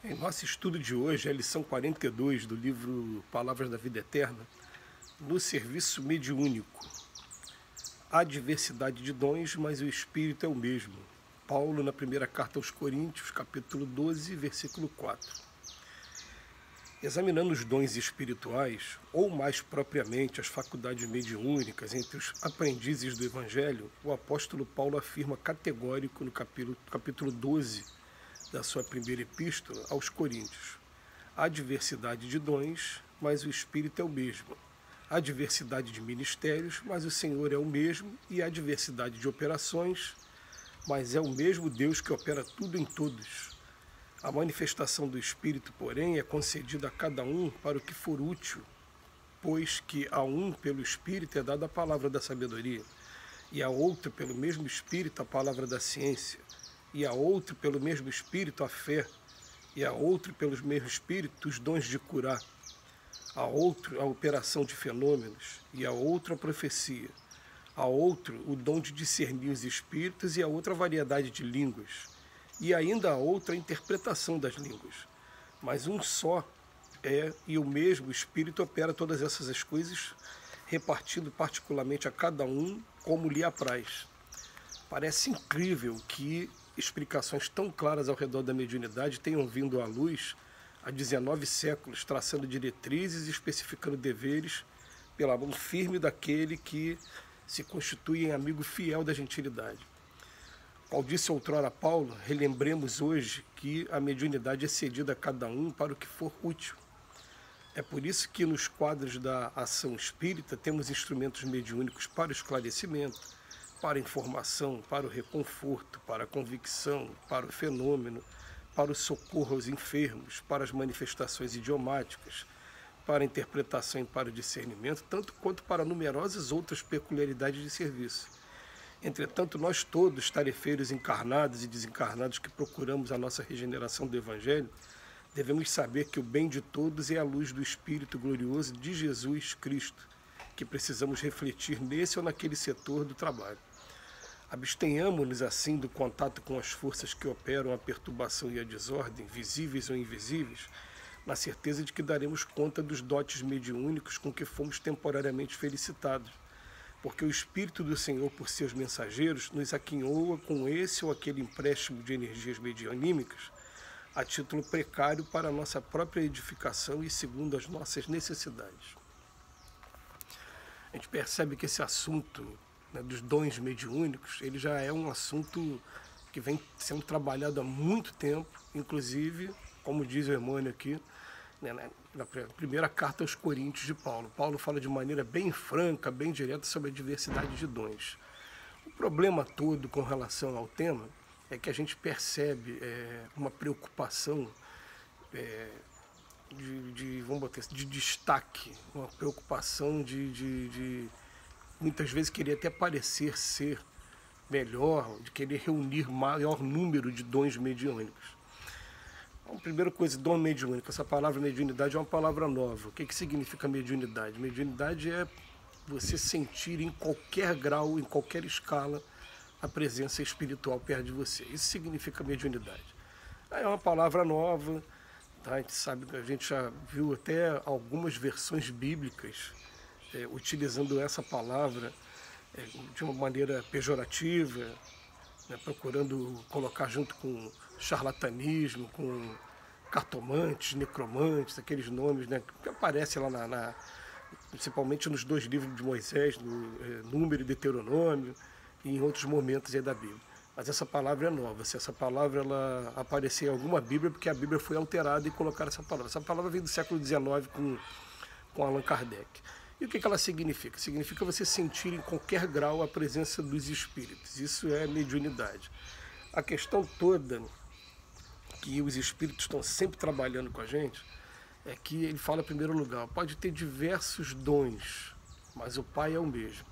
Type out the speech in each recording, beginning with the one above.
Em nosso estudo de hoje, é a lição 42 do livro Palavras da Vida Eterna, no serviço mediúnico. Há diversidade de dons, mas o Espírito é o mesmo. Paulo, na primeira carta aos Coríntios, capítulo 12, versículo 4. Examinando os dons espirituais, ou mais propriamente as faculdades mediúnicas entre os aprendizes do Evangelho, o apóstolo Paulo afirma categórico no capítulo 12 da sua primeira epístola aos Coríntios: há diversidade de dons, mas o Espírito é o mesmo. Há diversidade de ministérios, mas o Senhor é o mesmo, e há diversidade de operações, mas é o mesmo Deus que opera tudo em todos. A manifestação do Espírito, porém, é concedida a cada um para o que for útil, pois que a um, pelo Espírito, é dada a palavra da sabedoria, e a outro, pelo mesmo Espírito, a palavra da ciência, e a outro, pelo mesmo Espírito, a fé, e a outro, pelo mesmo Espírito, os dons de curar, a outro, a operação de fenômenos, e a outro, a profecia, a outro, o dom de discernir os espíritos, e a outra, a variedade de línguas, e ainda a outra, a interpretação das línguas. Mas um só é, e o mesmo Espírito opera todas essas coisas, repartindo particularmente a cada um como lhe apraz. Parece incrível que explicações tão claras ao redor da mediunidade tenham vindo à luz há 19 séculos, traçando diretrizes e especificando deveres pela mão firme daquele que se constitui em amigo fiel da gentilidade. Qual disse outrora Paulo, relembremos hoje que a mediunidade é cedida a cada um para o que for útil. É por isso que nos quadros da ação espírita temos instrumentos mediúnicos para o esclarecimento, para a informação, para o reconforto, para a convicção, para o fenômeno, para o socorro aos enfermos, para as manifestações idiomáticas, para a interpretação e para o discernimento, tanto quanto para numerosas outras peculiaridades de serviço. Entretanto, nós todos, tarefeiros encarnados e desencarnados que procuramos a nossa regeneração do Evangelho, devemos saber que o bem de todos é a luz do Espírito glorioso de Jesus Cristo, que precisamos refletir nesse ou naquele setor do trabalho. Abstenhamos-nos assim do contato com as forças que operam a perturbação e a desordem, visíveis ou invisíveis, na certeza de que daremos conta dos dotes mediúnicos com que fomos temporariamente felicitados, porque o Espírito do Senhor, por seus mensageiros, nos aquinhoa com esse ou aquele empréstimo de energias medianímicas, a título precário para a nossa própria edificação e segundo as nossas necessidades. A gente percebe que esse assunto, né, dos dons mediúnicos, ele já é um assunto que vem sendo trabalhado há muito tempo, inclusive, como diz o Emmanuel aqui, né, na primeira carta aos Coríntios de Paulo. Paulo fala de maneira bem franca, bem direta sobre a diversidade de dons. O problema todo com relação ao tema é que a gente percebe uma preocupação vamos botar assim, de destaque, uma preocupação de muitas vezes querer até parecer ser melhor, de querer reunir maior número de dons mediúnicos. Então, primeira coisa, dom mediúnico. Essa palavra mediunidade é uma palavra nova. O que significa mediunidade? Mediunidade é você sentir em qualquer grau, em qualquer escala, a presença espiritual perto de você. Isso significa mediunidade. É uma palavra nova, tá? A gente sabe que a gente já viu até algumas versões bíblicas utilizando essa palavra de uma maneira pejorativa, né, procurando colocar junto com charlatanismo, com cartomantes, necromantes, aqueles nomes, né, que aparecem lá principalmente nos dois livros de Moisés, no Número e Deuteronômio, e em outros momentos aí da Bíblia. Mas essa palavra é nova. Se essa palavra ela aparecer em alguma Bíblia, porque a Bíblia foi alterada e colocaram essa palavra. Essa palavra vem do século XIX com Allan Kardec. E o que ela significa? Significa você sentir em qualquer grau a presença dos espíritos. Isso é mediunidade. A questão toda que os espíritos estão sempre trabalhando com a gente é que ele fala, em primeiro lugar, pode ter diversos dons, mas o Pai é o mesmo.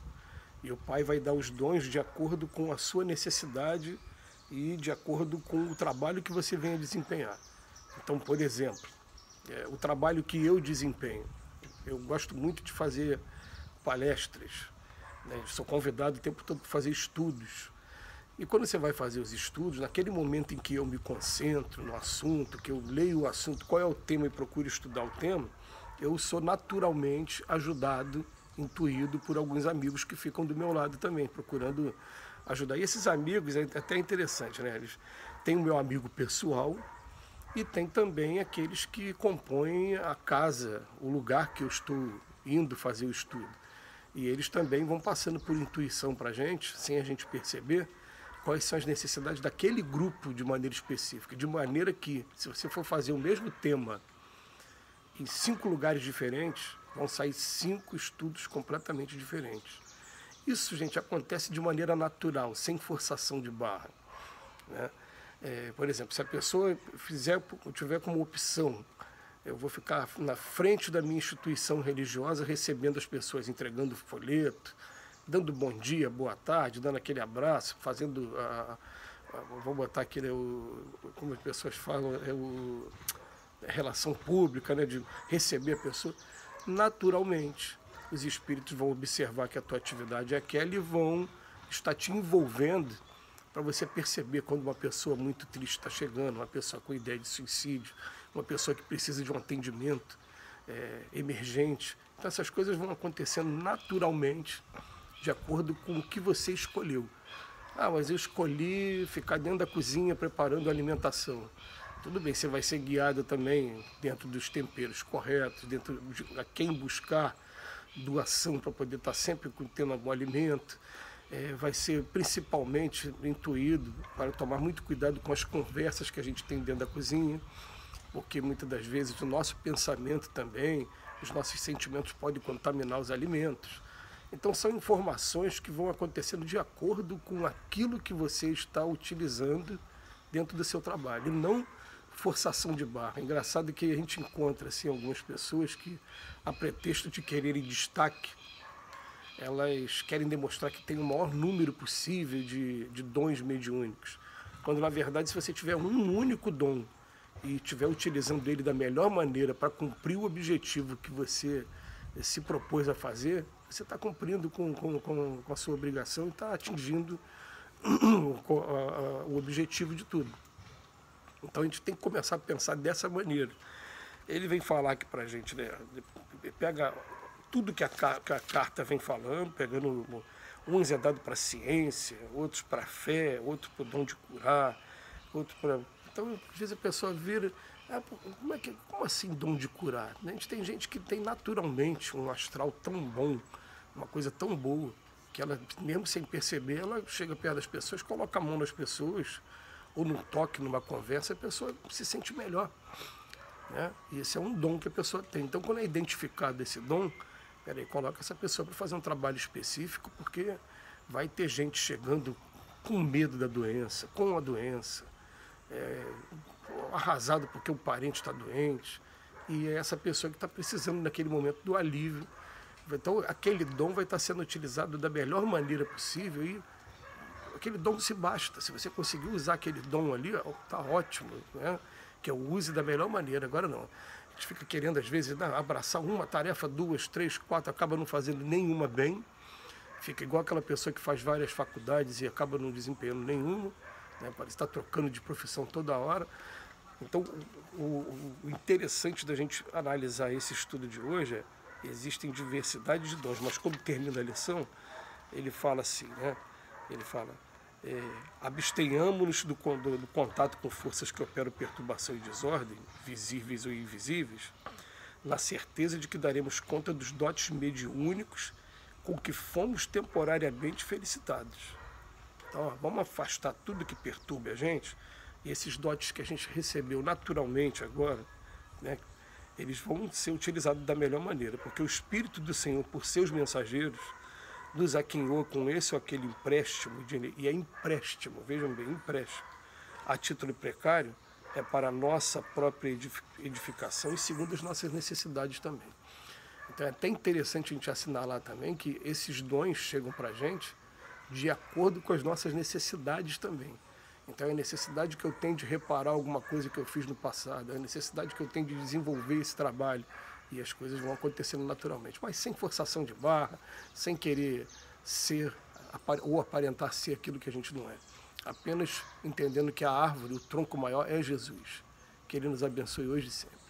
E o Pai vai dar os dons de acordo com a sua necessidade e de acordo com o trabalho que você venha desempenhar. Então, por exemplo, o trabalho que eu desempenho, eu gosto muito de fazer palestras, né? Sou convidado o tempo todo para fazer estudos. E quando você vai fazer os estudos, naquele momento em que eu me concentro no assunto, que eu leio o assunto, qual é o tema e procuro estudar o tema, eu sou naturalmente ajudado, intuído por alguns amigos que ficam do meu lado também, procurando ajudar. E esses amigos, é até interessante, né? Eles têm o meu amigo pessoal e tem também aqueles que compõem a casa, o lugar que eu estou indo fazer o estudo. E eles também vão passando por intuição para a gente, sem a gente perceber, quais são as necessidades daquele grupo de maneira específica. De maneira que, se você for fazer o mesmo tema em 5 lugares diferentes, vão sair 5 estudos completamente diferentes. Isso, gente, acontece de maneira natural, sem forçação de barra, né? Por exemplo, se a pessoa tiver como opção, eu vou ficar na frente da minha instituição religiosa recebendo as pessoas, entregando folheto, dando bom dia, boa tarde, dando aquele abraço, fazendo vou botar aquele, como as pessoas falam, a relação pública, né, de receber a pessoa. Naturalmente, os espíritos vão observar que a tua atividade é aquela e vão estar te envolvendo para você perceber quando uma pessoa muito triste está chegando, uma pessoa com ideia de suicídio, uma pessoa que precisa de um atendimento emergente. Então essas coisas vão acontecendo naturalmente, de acordo com o que você escolheu. Ah, mas eu escolhi ficar dentro da cozinha preparando a alimentação. Tudo bem, você vai ser guiado também dentro dos temperos corretos, dentro de a quem buscar doação para poder estar sempre tendo algum alimento. Vai ser principalmente intuído para tomar muito cuidado com as conversas que a gente tem dentro da cozinha, porque muitas das vezes o nosso pensamento também, os nossos sentimentos podem contaminar os alimentos. Então são informações que vão acontecendo de acordo com aquilo que você está utilizando dentro do seu trabalho, e não forçação de barra. É engraçado que a gente encontra assim, algumas pessoas que, a pretexto de quererem destaque, elas querem demonstrar que tem o maior número possível de dons mediúnicos. Quando, na verdade, se você tiver um único dom e estiver utilizando ele da melhor maneira para cumprir o objetivo que você se propôs a fazer, você está cumprindo com a sua obrigação e está atingindo o objetivo de tudo. Então a gente tem que começar a pensar dessa maneira. Ele vem falar aqui para a gente, né? Pega tudo que a carta vem falando, pegando uns é dado para a ciência, outros para a fé, outros para o dom de curar, outros para... Então, às vezes a pessoa vira, como assim dom de curar? A gente tem gente que tem naturalmente um astral tão bom, uma coisa tão boa, que ela, mesmo sem perceber, ela chega perto das pessoas, coloca a mão nas pessoas, ou num toque, numa conversa, a pessoa se sente melhor, né? E esse é um dom que a pessoa tem. Então, quando é identificado esse dom, coloca essa pessoa para fazer um trabalho específico, porque vai ter gente chegando com medo da doença, com a doença, arrasado porque o parente está doente, e é essa pessoa que está precisando naquele momento do alívio. Então aquele dom vai estar sendo utilizado da melhor maneira possível, e aquele dom se basta. Se você conseguir usar aquele dom ali, está ótimo, né? Que eu use da melhor maneira. Agora não. A gente fica querendo, às vezes, abraçar uma tarefa, 2, 3, 4, acaba não fazendo nenhuma bem. Fica igual aquela pessoa que faz várias faculdades e acaba não desempenhando nenhuma, né? Parece estar trocando de profissão toda hora. Então, o interessante da gente analisar esse estudo de hoje existem diversidade de dons, mas quando termina a lição, ele fala assim, né? Ele fala, abstenhamos-nos do contato com forças que operam perturbação e desordem, visíveis ou invisíveis, na certeza de que daremos conta dos dotes mediúnicos com que fomos temporariamente felicitados. Então, vamos afastar tudo que perturbe a gente, e esses dotes que a gente recebeu naturalmente agora, né, eles vão ser utilizados da melhor maneira, porque o Espírito do Senhor, por seus mensageiros, nos aquinhou com esse ou aquele empréstimo, e é empréstimo, vejam bem, empréstimo, a título precário, é para a nossa própria edificação e segundo as nossas necessidades também. Então é até interessante a gente assinalar também que esses dons chegam para a gente de acordo com as nossas necessidades também. Então é a necessidade que eu tenho de reparar alguma coisa que eu fiz no passado, é a necessidade que eu tenho de desenvolver esse trabalho, e as coisas vão acontecendo naturalmente, mas sem forçação de barra, sem querer ser ou aparentar ser aquilo que a gente não é. apenas entendendo que a árvore, o tronco maior é Jesus. Que Ele nos abençoe hoje e sempre.